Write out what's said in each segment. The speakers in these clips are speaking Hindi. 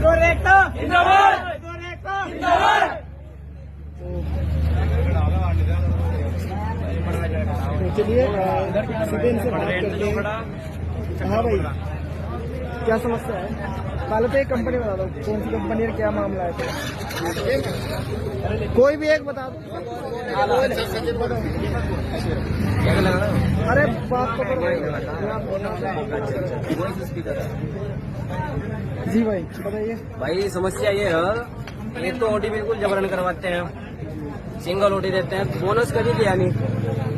मजदूर एकता जिंदाबाद, मजदूर एकता जिंदाबाद। चलिए सीधे इनसे बात करते हैं। हाँ भाई, क्या समस्या है? पहले तो एक कंपनी बता दो, कौन सी कंपनी है, क्या मामला है? कोई भी एक बता दो। अरे बात तो करो जी भाई, बताइए भाई। समस्या ये है, एक तो ओटी बिल्कुल जबरन करवाते हैं, सिंगल ओटी देते हैं, बोनस कभी दिया नहीं।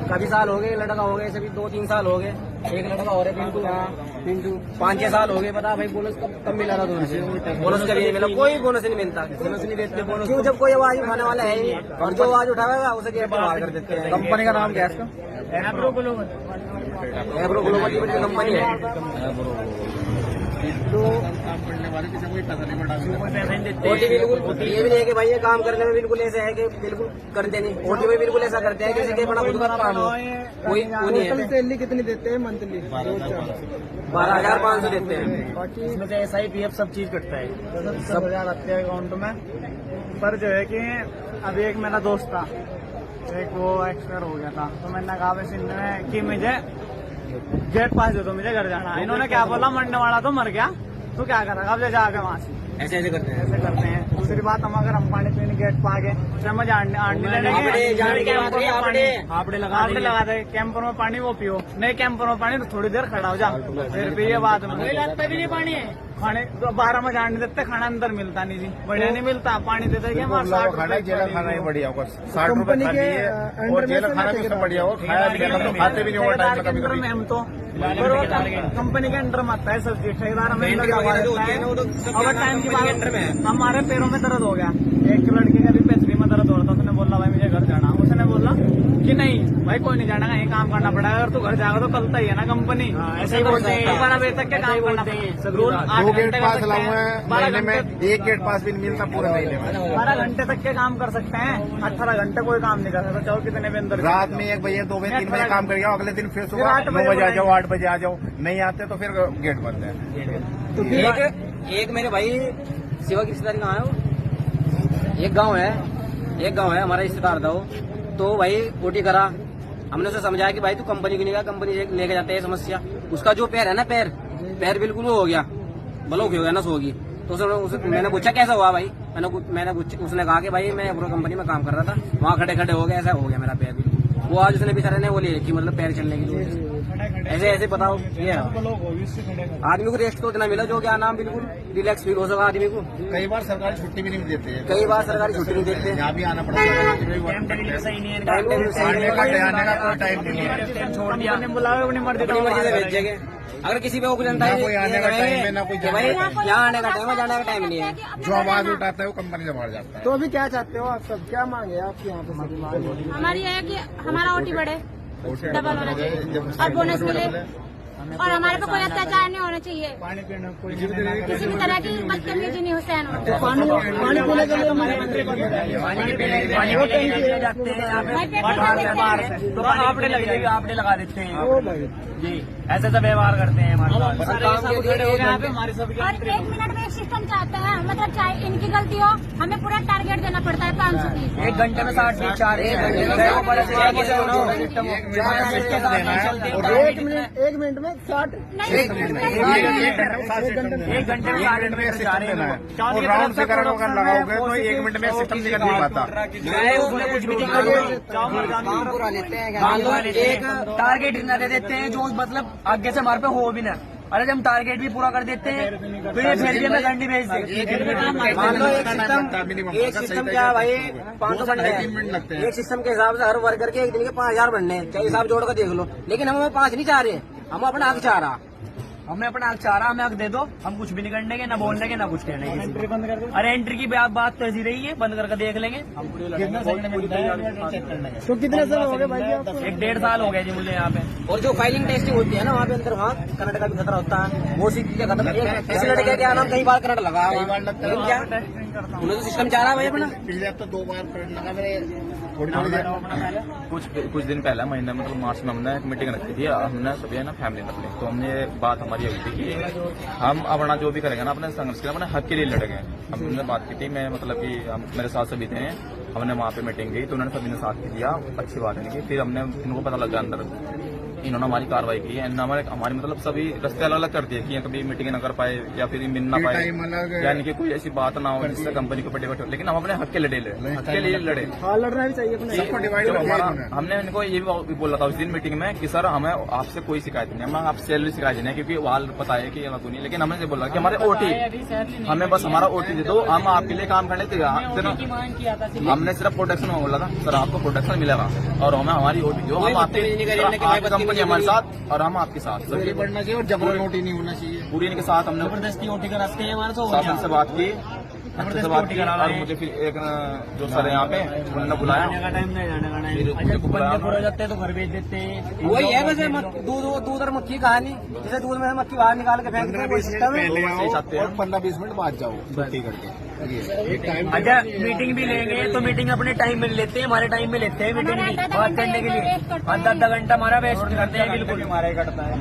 काफी साल हो गए, लड़का हो गए सभी 2-3 साल हो गए, एक लड़का हो रहे पिंटू 5-6 साल हो गए। बता भाई बोनस कब मिला था तुमसे? बोनस कभी नहीं मिला, कोई बोनस नहीं मिलता, बोनस नहीं देते। बोनस क्यों? जब कोई आवाज उठाने वाला है ही, और जो आवाज उठाएगा उसे गेट बाहर कर देते हैं। कंपनी का नाम क्या है? एब्रो ग्लोबल, एब्रो ग्लोबल की कंपनी है। तो काम करने वाले किसी कोई पैसा नहीं बढ़ा, ओटी बिल्कुल ये भी नहीं है कि भाई ये काम करने में बिल्कुल ऐसे है कि बिल्कुल करते नहीं। ओटी में बिल्कुल ऐसा करते हैं किसी के बड़ा खुद का काम हो, कोई टोटल सैलरी कितनी देते हैं मंथली? 12,500 देते हैं। बाकी इसमें से SIPF सब चीज कटता है, 10,000 आते हैं अकाउंट में। पर जो है कि अभी एक मेरा दोस्त था, एक वो एक्सपायर हो गया था, तो मैंने कहा वैसे इनमें कि मुझे गेट पास दे दो, मुझे घर जाना। इन्होंने क्या बोला, मरने वाला तो मर गया, तो क्या करेगा, अब ले जाके वहां से ऐसे ऐसे करते हैं। ऐसे करते हैं। दूसरी बात, हम अगर हम पानी पीने गेट पा गए, समझ आंटी आपने लगा दे कैंपर में पानी, वो पियो। नहीं कैंपर में पानी तो थोड़ी देर खड़ा हो जा, फिर पिए बाद में। भी नहीं पानी है खाने, तो 12 में जाने देते, खाना अंदर मिलता नहीं जी, बढ़िया नहीं मिलता। पानी देते क्या हमारा 60 रुपए जेल खाना ही बढ़िया होगा, 60 रुपए कंपनी के और जेल खाना भी बढ़िया हो, खाया भी तो खाते भी नहीं ओवर टाइम में कभी अंडर कभी। में हम तो कंपनी के अंडर में आता है सब चीज, ठेकेदार हमें ओवर टाइम की बात। हमारे पैरों में दर्द हो गया, एक लड़के का भी पैसरी में दर्द हो रहा था, उसने बोला भाई मुझे घर जाना। उसने बोला कि नहीं भाई कोई नहीं जाना, कहीं काम करना पड़ेगा, अगर तू घर जाएगा तो कल ही है ना कंपनी। ऐसे ही बोलते हैं, 12 बजे तक के काम करना पड़ेगा। रूल 2 गेट पास लाऊं है महीने में, 1 गेट पास भी नहीं मिलता पूरे महीने में। 12 घंटे तक के काम कर सकते हैं, 18 घंटे कोई काम नहीं कर सकता, चाहो कितने भी अंदर। रात में 1 बजे 2 बजे 3 बजे काम कर गया, अगले दिन फिर सुबह 9 बजे आ जाओ, 8 बजे आ जाओ, नहीं आते तो फिर गेट बंद है। तो एक मेरे भाई सेवा की रिश्तेदारी कहाँ है वो, एक गांव है हमारा रिश्तेदार था वो, तो भाई ओटी करा। हमने उसे समझाया कि भाई तू कंपनी की नहीं गया, कंपनी लेके जाते हैं। समस्या उसका जो पैर है ना, पैर बिल्कुल वो हो गया, ब्लॉक हो गया, नस होगी। तो मैंने पूछा कैसा हुआ भाई, उसने कहा कि भाई मैं एब्रो कंपनी में काम कर रहा था, वहाँ खड़े खड़े हो गया, ऐसा हो गया मेरा पैर बिल्कुल। वो आज उसने बेचारे ने वो ले रखी, मतलब पैर चलने के लिए। ऐसे बताओ, ये आदमी को रेस्ट तो इतना मिला जो क्या नाम बिल्कुल रिलैक्स फील हो सका आदमी को। कई बार सरकारी छुट्टी भी नहीं देते हैं, कई बार सरकारी छुट्टी नहीं देते, यहाँ भी आना पड़ता है। टाइम टेबल सही नहीं है, टाइम टेबल सही नहीं है, आने का कोई टाइम नहीं है, छोड़ दिया, बुलावे अपनी मर्जी अपनी मर्जी से भेज देंगे। अगर किसी पे वो जनता है कोई आने का टाइम है ना कोई भाई यहाँ आने का टाइम है, जाने का टाइम नहीं है, जो आवाज उठाता है वो कंपनी से बाहर जाता है। तो अभी क्या चाहते हो आप सब, क्या मांगे आपके यहाँ पे? हमारी है कि हमारा ओटी बढ़े, डबल होना चाहिए, और बोनस मिले, और हमारे पे कोई अत्याचार नहीं होना चाहिए, पानी पीने कोई किसी भी तरह की बदतमीजी नहीं हुसैन हो। पानी पीने के लिए पानी जाते हैं यहाँ पे बाहर से, तो आपने लगा देते हैं ओ भाई जी, ऐसे सब व्यवहार करते हैं हमारे साथ। सब खड़े हो गए यहाँ पे हमारे सब और 1 मिनट में एक सिस्टम चाहते हैं, मतलब चाहे इनकी गलती हो, हमें पूरा टारगेट देना पड़ता है 530। 1 घंटे में 60 से 4 1 मिनट में 60 1 घंटे में 60 मिनट जा रहे हैं, और राउंड से अगर लगाओगे तो 1 मिनट में सिस्टम निकल नहीं पाता। कुछ भी पूरा लेते हैं, एक टारगेट न दे देते हैं जो मतलब आगे से हमारे पे हो भी ना। अरे जब हम टारगेट भी पूरा कर देते हैं तो ये फिर भी हमें घंटी भेज देते। मान लो एक सिस्टम क्या है भाई, 500 बनने हैं, एक सिस्टम के हिसाब से हर वर्कर के एक दिन के 5,000 बनने हैं, क्या हिसाब जोड़ कर देख लो। लेकिन हम 5 नहीं चाह रहे, हम अपना हक चाह रहा, हमें अपना हक चाह रहा, हमें हक दे दो, हम कुछ भी नहीं करने के, ना बोलने के, ना कुछ कहने के। एंट्री बंद कर दो। अरे एंट्री की बात तो ऐसी रही है, बंद करके देख लेंगे। तो कितने साल हो गए भाई जी आपको? 1-1.5 साल हो गया जी मुझे यहाँ पे। और जो फाइलिंग टेस्टिंग होती है ना वहाँ पे अंदर, वहाँ कनाडा का भी खतरा होता है, वो चीज क्या खतरा। ऐसे लड़के क्या नाम कई बार कनाडा लगा, क्या उन्हें तो सिस्टम चाह रहा है भाई अपना। पिछले हफ्ते 2 बार करंट लगा मेरे, कुछ दिन पहले महीने मतलब मार्च में हमने एक मीटिंग रखी थी, हमने सभी है ना फैमिली अपनी, तो हमने बात हमारी हुई थी कि हम अपना जो भी करेंगे ना अपने संघर्ष के लिए अपने हक के लिए लड़ेंगे। हमने बात की थी, मैं मतलब कि हम मेरे साथ सभी थे, हमने वहाँ पे मीटिंग की तो उन्होंने सभी ने साथ दिया, अच्छी बात है इनकी। फिर हमने इनको पता लग गया अंदर, इन्होंने हमारी कार्रवाई की है, हमारी मतलब सभी रास्ते अलग अलग कर दिए कि कभी मीटिंग न कर पाए या फिर मिल ना पाए, यानी कि कोई ऐसी बात ना हो जिससे कंपनी को डिवाइड हो, लेकिन हम अपने हक के लिए लड़े। हाँ, लड़ना भी चाहिए अपने। तो हमने इनको ये भी बोला था उस दिन मीटिंग में कि सर हमें आपसे कोई शिकायत नहीं, हमें आपसे सैलरी शिकायत नहीं है, क्योंकि वाल पता है कि नहीं, लेकिन हमने ये बोला कि हमारे ओटी, हमें बस हमारा ओटी दे दो, हम आपके लिए काम करने तैयार। हमने सिर्फ प्रोटेक्शन में बोला था, सर आपको प्रोटेक्शन मिलेगा और हमें हमारी ओटी दो, हम आपकी कंपनी हमारे साथ और हम आपके साथ बढ़ना चाहिए और जबरन नोटी नहीं होना चाहिए। पूरी इनके साथ हमने जबरदस्ती ओटी कराते हैं हमारे, तो शासन से बात की, अच्छे से बात की, और मुझे फिर एक जो सर है यहाँ पे उन्होंने बुलाया, टाइम नहीं जाने का फिर मुझे बुलाया। पूरा जाते हैं तो घर भेज देते हैं। वही है वैसे दूध और मक्खी कहानी, जैसे दूध में से मक्खी बाहर निकाल के फेंक दो, सिस्टम है। और 15-20 मिनट बाद जाओ छुट्टी करके। अच्छा मीटिंग भी लेंगे तो मीटिंग अपने टाइम में लेते हैं, हमारे टाइम में लेते हैं मीटिंग भी बात करने के लिए, 10 घंटा हमारा वेस्ट करते हैं, बिल्कुल हमारा ही कटता है।